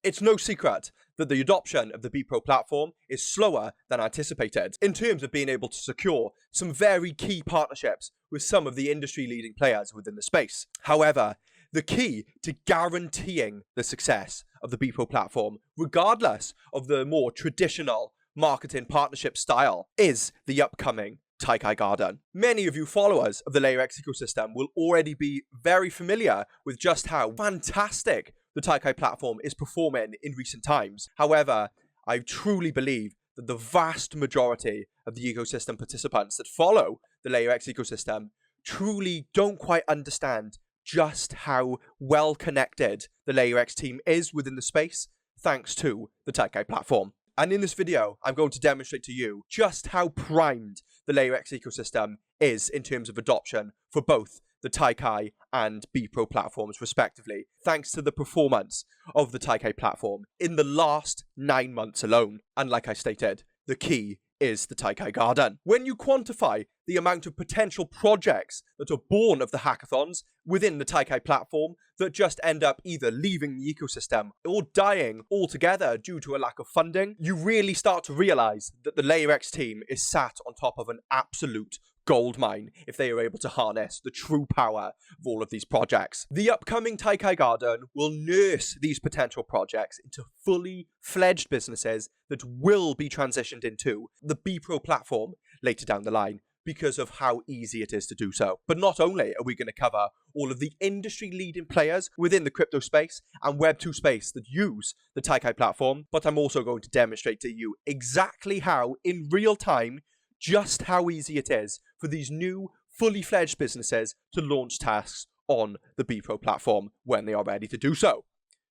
It's no secret that the adoption of the Bepro platform is slower than anticipated in terms of being able to secure some very key partnerships with some of the industry-leading players within the space. However, the key to guaranteeing the success of the Bepro platform, regardless of the more traditional marketing partnership style, is the upcoming TAIKAI Garden. Many of you followers of the Layer X ecosystem will already be very familiar with just how fantastic the TAIKAI platform is performing in recent times. However, I truly believe that the vast majority of the ecosystem participants that follow the Layer X ecosystem truly don't quite understand just how well connected the Layer X team is within the space, thanks to the TAIKAI platform. And in this video, I'm going to demonstrate to you just how primed the Layer X ecosystem is in terms of adoption for both the TAIKAI and Bepro platforms respectively, thanks to the performance of the TAIKAI platform in the last 9 months alone. And like I stated, the key is the TAIKAI Garden. When you quantify the amount of potential projects that are born of the hackathons within the TAIKAI platform that just end up either leaving the ecosystem or dying altogether due to a lack of funding, you really start to realize that the Layer X team is sat on top of an absolute goldmine if they are able to harness the true power of all of these projects. The upcoming TAIKAI Garden will nurse these potential projects into fully fledged businesses that will be transitioned into the Bepro platform later down the line, because of how easy it is to do so. But not only are we going to cover all of the industry-leading players within the crypto space and Web2 space that use the TAIKAI platform, but I'm also going to demonstrate to you exactly how, in real time, just how easy it is for these new, fully fledged businesses to launch tasks on the Bepro platform when they are ready to do so.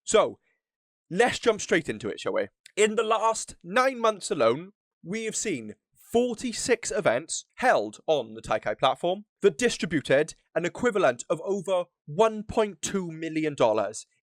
So, let's jump straight into it, shall we? In the last 9 months alone, we have seen 46 events held on the TAIKAI platform that distributed an equivalent of over $1.2 million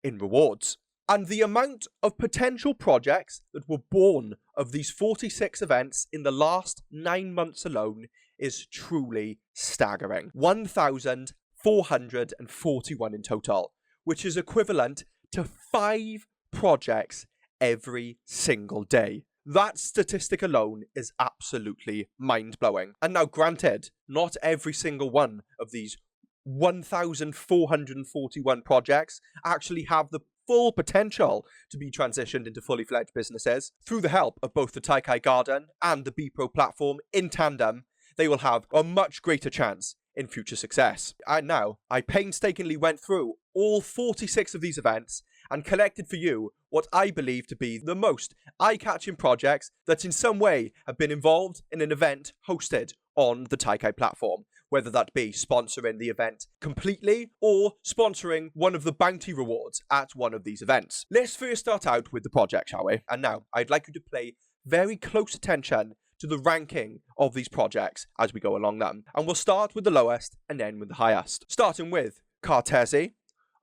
in rewards. And the amount of potential projects that were born of these 46 events in the last 9 months alone is truly staggering. 1,441 in total, which is equivalent to 5 projects every single day. That statistic alone is absolutely mind-blowing. And now granted, not every single one of these 1,441 projects actually have the full potential to be transitioned into fully fledged businesses. Through the help of both the TAIKAI Garden and the Bepro platform in tandem, they will have a much greater chance in future success. And now, I painstakingly went through all 46 of these events and collected for you what I believe to be the most eye-catching projects that in some way have been involved in an event hosted on the TAIKAI platform, whether that be sponsoring the event completely or sponsoring one of the bounty rewards at one of these events. Let's first start out with the project, shall we? And now, I'd like you to pay very close attention to the ranking of these projects as we go along them. And we'll start with the lowest and end with the highest. Starting with Cartesi,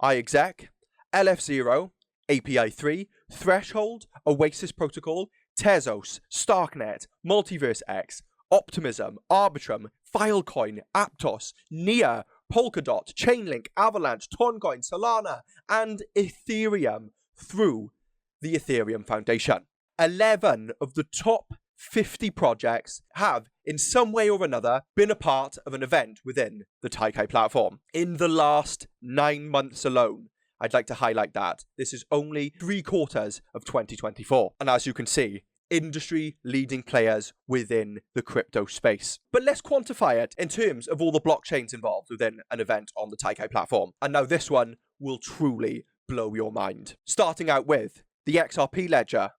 iExec, LF0, API 3, Threshold, Oasis Protocol, Tezos, Starknet, Multiverse X, Optimism, Arbitrum, Filecoin, Aptos, Nia, Polkadot, Chainlink, Avalanche, Toncoin, Solana, and Ethereum through the Ethereum Foundation. 11 of the top 50 projects have, in some way or another, been a part of an event within the TAIKAI platform. In the last 9 months alone, I'd like to highlight that this is only 3/4 of 2024. And as you can see, industry-leading players within the crypto space. But let's quantify it in terms of all the blockchains involved within an event on the TAIKAI platform. And now this one will truly blow your mind. Starting out with the XRP Ledger,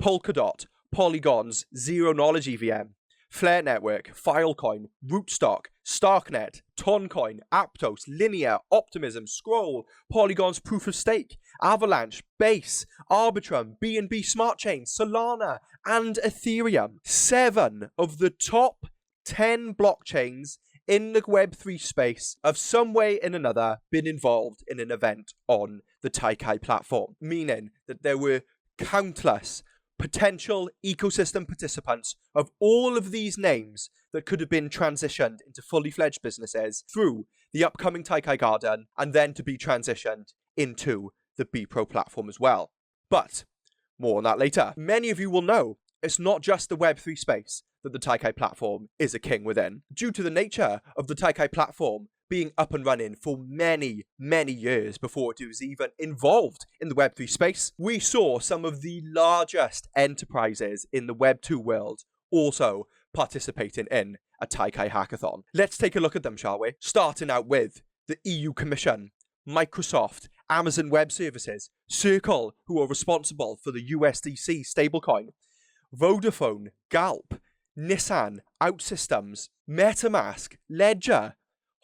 Polkadot, Polygon's Zero Knowledge EVM, Flare Network, Filecoin, Rootstock, Starknet, Toncoin, Aptos, Linear, Optimism, Scroll, Polygon's Proof of Stake, Avalanche, Base, Arbitrum, BNB Smart Chain, Solana, and Ethereum. 7 of the top 10 blockchains in the Web3 space have some way in another been involved in an event on the TAIKAI platform, meaning that there were countless potential ecosystem participants of all of these names that could have been transitioned into fully fledged businesses through the upcoming TAIKAI Garden and then to be transitioned into the Bepro platform as well. But More on that later. Many of you will know it's not just the Web3 space that the TAIKAI platform is a king within. Due to the nature of the TAIKAI platform being up and running for many, many years before it was even involved in the Web3 space, we saw some of the largest enterprises in the Web2 world also participating in a TAIKAI hackathon. Let's take a look at them, shall we? Starting out with the EU Commission, Microsoft, Amazon Web Services, Circle, who are responsible for the USDC stablecoin, Vodafone, Galp, Nissan, OutSystems, MetaMask, Ledger,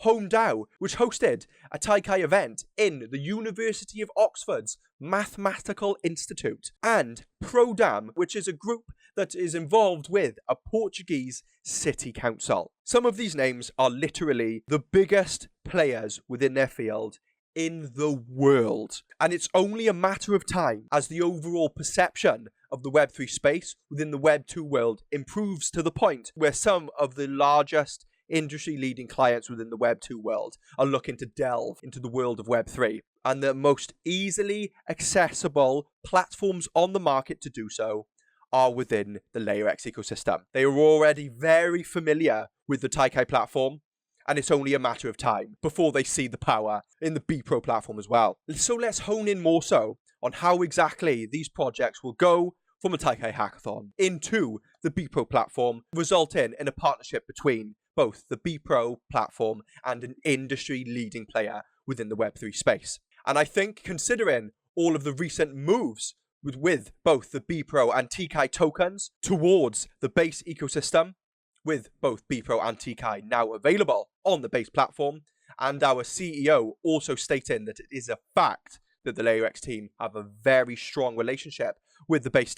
HomeDAO, which hosted a TAIKAI event in the University of Oxford's Mathematical Institute, and Prodam, which is a group that is involved with a Portuguese city council. Some of these names are literally the biggest players within their field in the world. And it's only a matter of time as the overall perception of the Web3 space within the Web2 world improves to the point where some of the largest industry-leading clients within the Web2 world are looking to delve into the world of Web3. And the most easily accessible platforms on the market to do so are within the Layer X ecosystem. They are already very familiar with the TAIKAI platform, and it's only a matter of time before they see the power in the Bepro platform as well. So let's hone in more so on how exactly these projects will go from a TAIKAI hackathon into the Bepro platform, resulting in a partnership between both the Bepro platform and an industry-leading player within the Web3 space. And I think, considering all of the recent moves with both the Bepro and TKAI tokens towards the base ecosystem, with both Bepro and TKAI now available on the base platform, and our CEO also stating that it is a fact that the Layer X team have a very strong relationship with the base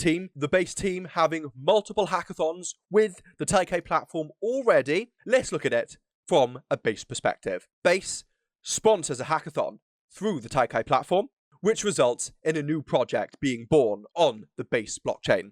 team having multiple hackathons with the TAIKAI platform already. Let's look at it from a base perspective. Base sponsors a hackathon through the TAIKAI platform, which results in a new project being born on the base blockchain.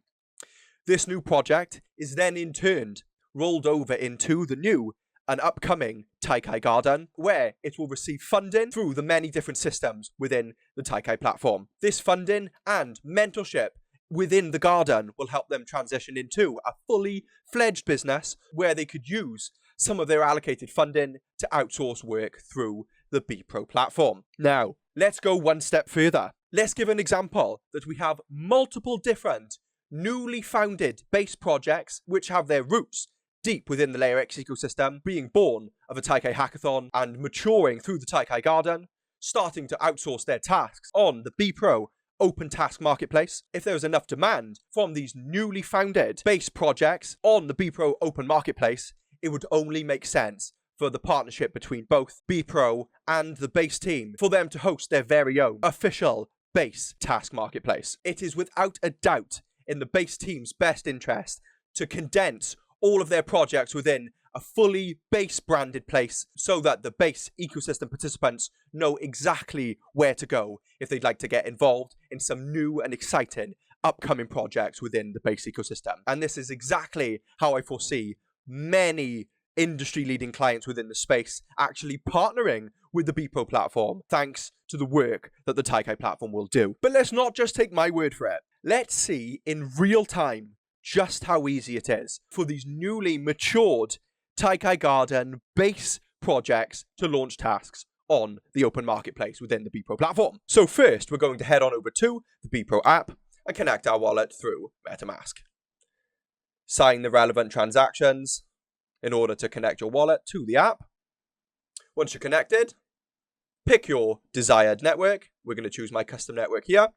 This new project is then in turn rolled over into the new and upcoming TAIKAI Garden, where it will receive funding through the many different systems within the TAIKAI platform. This funding and mentorship within the garden will help them transition into a fully fledged business where they could use some of their allocated funding to outsource work through the Bepro platform. Now, let's go one step further. Let's give an example that we have multiple different newly founded base projects which have their roots deep within the Layer X ecosystem, being born of a TAIKAI hackathon and maturing through the TAIKAI Garden, starting to outsource their tasks on the Bepro Open Task Marketplace. If there was enough demand from these newly founded base projects on the Bepro Open Marketplace, it would only make sense for the partnership between both Bepro and the base team for them to host their very own official base task marketplace. It is without a doubt in the base team's best interest to condense all of their projects within a fully base branded place so that the base ecosystem participants know exactly where to go if they'd like to get involved in some new and exciting upcoming projects within the base ecosystem. And this is exactly how I foresee many industry-leading clients within the space actually partnering with the Bepro platform, thanks to the work that the TAIKAI platform will do. But let's not just take my word for it. Let's see in real time just how easy it is for these newly matured TAIKAI Garden base projects to launch tasks on the open marketplace within the Bepro platform. So first, we're going to head on over to the Bepro app and connect our wallet through MetaMask. Sign the relevant transactions in order to connect your wallet to the app. Once you're connected, pick your desired network. We're going to choose my custom network here.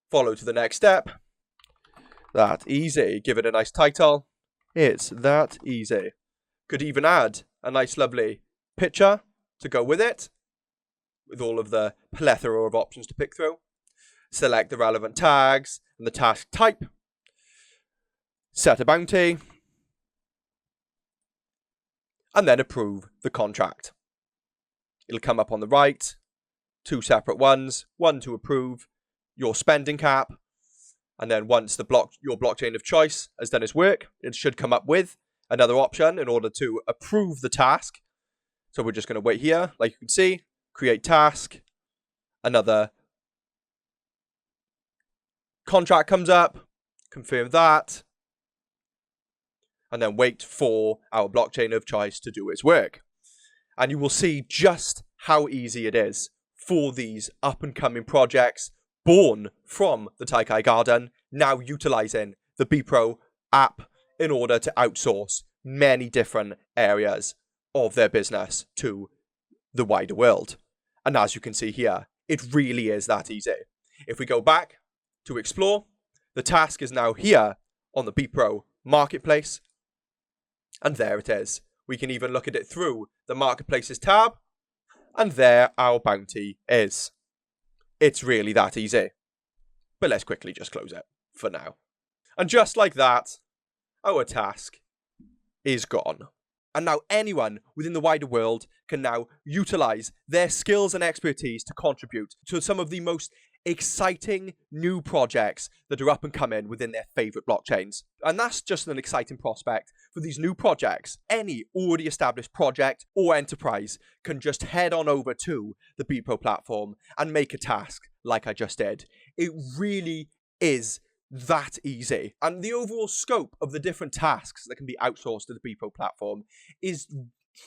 Follow to the next step. That easy. Give it a nice title. It's that easy. Could even add a nice lovely picture to go with it, with all of the plethora of options to pick through. Select the relevant tags and the task type. Set a bounty. And then approve the contract. It'll come up on the right. Two separate ones. One to approve your spending cap. And then once your blockchain of choice has done its work, it should come up with another option in order to approve the task. So we're just going to wait here. Like you can see, create task, another Contract comes up, confirm that, and then wait for our blockchain of choice to do its work. And you will see just how easy it is for these up-and-coming projects born from the TAIKAI Garden, now utilizing the Bepro app in order to outsource many different areas of their business to the wider world. And as you can see here, it really is that easy. If we go back to explore, the task is now here on the Bepro marketplace. And there it is. We can even look at it through the marketplaces tab. And there our bounty is. It's really that easy. But let's quickly just close it for now. And just like that, our task is gone. And now anyone within the wider world can now utilize their skills and expertise to contribute to some of the most exciting new projects that are up and coming within their favorite blockchains. And that's just an exciting prospect for these new projects. Any already established project or enterprise can just head on over to the Bepro platform and make a task like I just did. It really is that easy. And the overall scope of the different tasks that can be outsourced to the Bepro platform is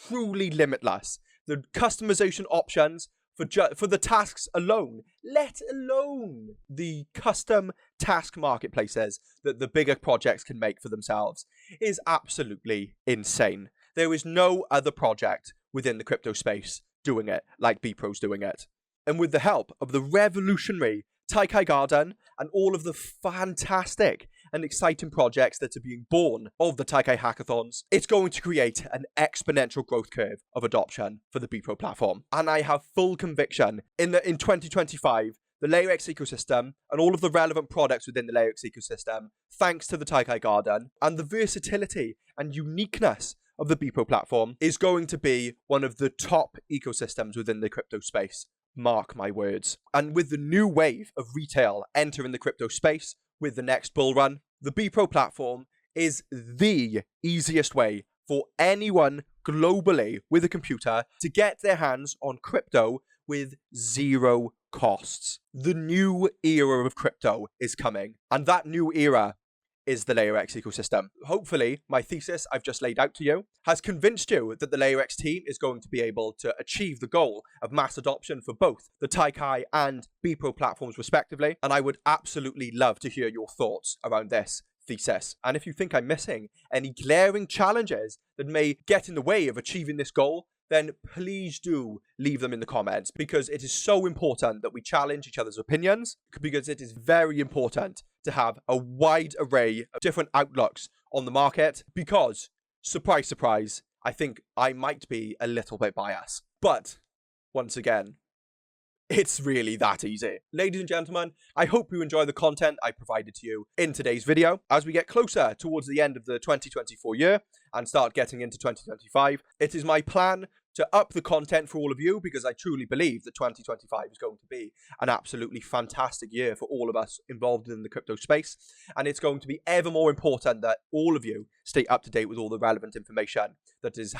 truly limitless. The customization options for the tasks alone, let alone the custom task marketplaces that the bigger projects can make for themselves, is absolutely insane. There is no other project within the crypto space doing it like Bepro's doing it. And with the help of the revolutionary TAIKAI Garden and all of the fantastic and exciting projects that are being born of the TAIKAI hackathons, it's going to create an exponential growth curve of adoption for the Bepro platform. And I have full conviction in 2025, the Layer X ecosystem and all of the relevant products within the Layer X ecosystem, thanks to the TAIKAI Garden and the versatility and uniqueness of the Bepro platform, is going to be one of the top ecosystems within the crypto space. Mark my words. And with the new wave of retail entering the crypto space with the next bull run, the Bepro platform is the easiest way for anyone globally with a computer to get their hands on crypto with zero costs. The new era of crypto is coming, and that new era is the Layer X ecosystem. Hopefully, my thesis I've just laid out to you has convinced you that the Layer X team is going to be able to achieve the goal of mass adoption for both the TAIKAI and Bepro platforms respectively, and I would absolutely love to hear your thoughts around this thesis. And if you think I'm missing any glaring challenges that may get in the way of achieving this goal, then please do leave them in the comments, because it is so important that we challenge each other's opinions, because it is very important to have a wide array of different outlooks on the market, because, surprise, surprise, I think I might be a little bit biased. But, once again, it's really that easy. Ladies and gentlemen, I hope you enjoy the content I provided to you in today's video. As we get closer towards the end of the 2024 year and start getting into 2025, it is my plan to up the content for all of you, because I truly believe that 2025 is going to be an absolutely fantastic year for all of us involved in the crypto space. And it's going to be ever more important that all of you stay up to date with all the relevant information that is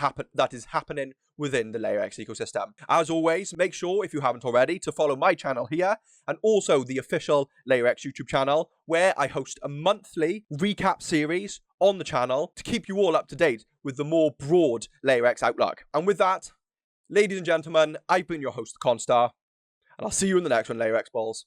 happening within the Layer X ecosystem. As always, make sure, if you haven't already, to follow my channel here and also the official Layer X YouTube channel, where I host a monthly recap series on the channel to keep you all up to date with the more broad Layer X outlook. And with that, ladies and gentlemen, I've been your host, Constar, and I'll see you in the next one, Layer X Balls.